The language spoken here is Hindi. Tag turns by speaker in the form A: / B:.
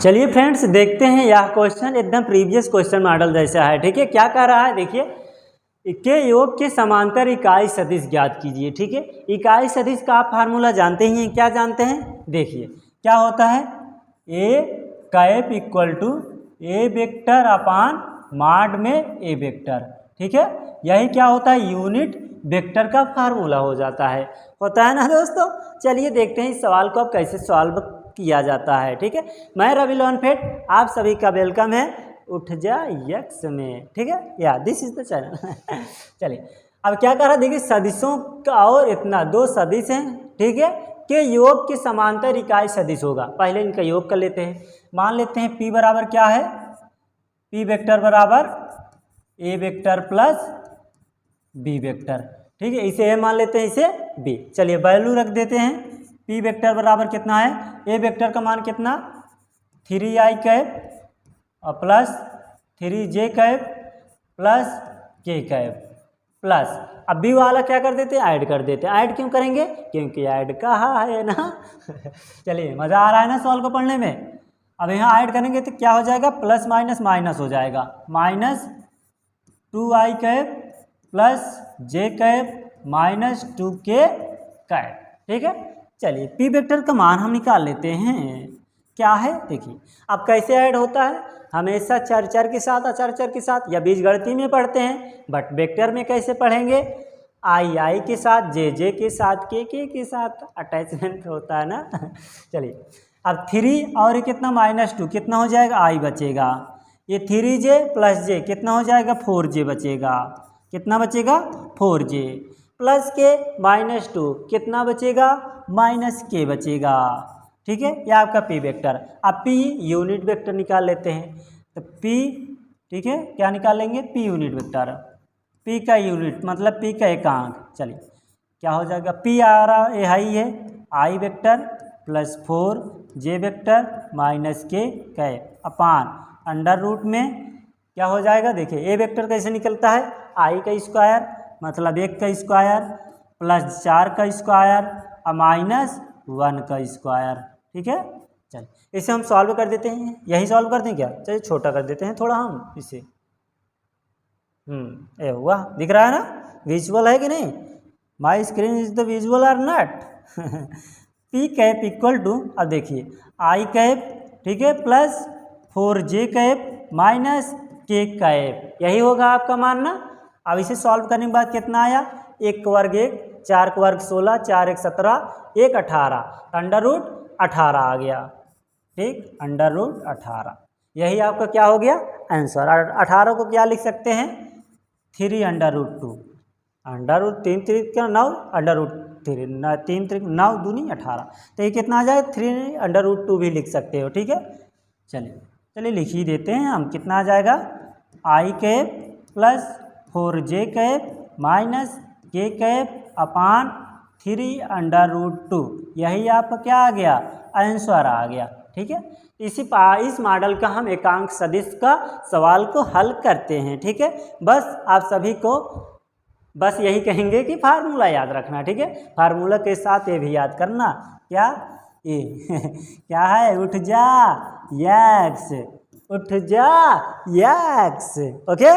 A: चलिए फ्रेंड्स देखते हैं यह क्वेश्चन एकदम प्रीवियस क्वेश्चन मॉडल जैसा है। ठीक है, क्या कह रहा है देखिए, के योग के समांतर इकाई सदिश ज्ञात कीजिए। ठीक है, इकाई सदिश का आप फार्मूला जानते ही हैं, क्या जानते हैं देखिए क्या होता है, A cap equal to A vector upon mod में ए वेक्टर। ठीक है, यही क्या होता है, यूनिट वेक्टर का फार्मूला हो जाता है, होता है ना दोस्तों। चलिए देखते हैं इस सवाल को अब कैसे सॉल्व किया जाता है। ठीक है, मैं रवि लॉनफेट, आप सभी का वेलकम है उठ जा यक्स में। ठीक है, या दिस इज द चैनल। चलिए अब क्या कर रहा है देखिए, सदिशों का और इतना दो सदिश हैं। ठीक है, के योग के समांतर इकाई सदिश होगा। पहले इनका योग कर लेते हैं। मान लेते हैं पी बराबर क्या है, पी वेक्टर बराबर ए वेक्टर प्लस बी वेक्टर। ठीक है, इसे ए मान लेते हैं, इसे बी। चलिए वैल्यू रख देते हैं, पी वेक्टर बराबर कितना है, ए वेक्टर का मान कितना 3i कैप और plus 3j cap plus k cap plus, अब बी वाला क्या कर देते हैं, ऐड कर देते हैं। ऐड क्यों करेंगे, क्योंकि ऐड कहा है ना। चलिए मज़ा आ रहा है ना सवाल को पढ़ने में। अब यहाँ ऐड करेंगे तो क्या हो जाएगा, प्लस माइनस माइनस हो जाएगा, minus 2i cap plus j cap minus 2k cap. ठीक है, चलिए पी वेक्टर का मान हम निकाल लेते हैं। क्या है देखिए, अब कैसे ऐड होता है, हमेशा चर चर के साथ अचर चर के साथ या बीजगणित में पढ़ते हैं, बट वेक्टर में कैसे पढ़ेंगे, आई आई के साथ, जे जे के साथ, के के साथ अटैचमेंट होता है ना। चलिए अब 3 और ये कितना -2 कितना हो जाएगा, आई बचेगा, ये 3j प्लस j कितना हो जाएगा, 4j बचेगा, कितना बचेगा 4j प्लस के -2 कितना बचेगा, -k बचेगा। ठीक है, यह आपका पी वेक्टर। अब पी यूनिट वेक्टर निकाल लेते हैं, तो पी, ठीक है क्या निकाल लेंगे, पी यूनिट वेक्टर, पी का यूनिट मतलब पी का एकांक। चलिए क्या हो जाएगा, पी आ रहा यही है, I vector plus 4j vector minus k cap upon under root में क्या हो जाएगा देखिए, ए वेक्टर कैसे निकलता है, आई का स्क्वायर मतलब 1 का स्क्वायर प्लस 4 का स्क्वायर और माइनस 1 का स्क्वायर। ठीक है, चलिए इसे हम सॉल्व कर देते हैं, यही सॉल्व कर दें क्या, चलिए छोटा कर देते हैं थोड़ा हम इसे। ए हुआ, दिख रहा है ना, विजुअल है कि नहीं, my screen is the visual are not. P cap equal to, अब देखिए आई कैप, ठीक है plus 4j cap minus k cap, यही होगा आपका मान ना। अब इसे सॉल्व करने के बाद कितना आया, 1 का वर्ग 1, 4 का वर्ग 16, 4 1 17, 1 18, अंडर रूट 18 आ गया। ठीक, अंडर रूट 18, यही आपका क्या हो गया आंसर। 18 को क्या लिख सकते हैं, 3 अंडर रूट 2, अंडर रूट 3 3 का 9, अंडर रूट 3 3 3 9 दूनी 18, तो ये कितना आ जाए 3 अंडर रूट 2 भी लिख सकते हो। ठीक है, चलिए चलिए लिख ही देते हैं हम, कितना आ जाएगा, I cap plus 4j cap minus k cap upon 3 under root 2, यही आपका क्या आ गया आंसर आ गया। ठीक है, इस मॉडल का हम एकांक सदिश का सवाल को हल करते हैं। ठीक है, बस आप सभी को बस यही कहेंगे कि फार्मूला याद रखना। ठीक है, फार्मूला के साथ ये भी याद करना, क्या ये क्या है, उठ जा यक्स, उठ जा यक्स। ओके।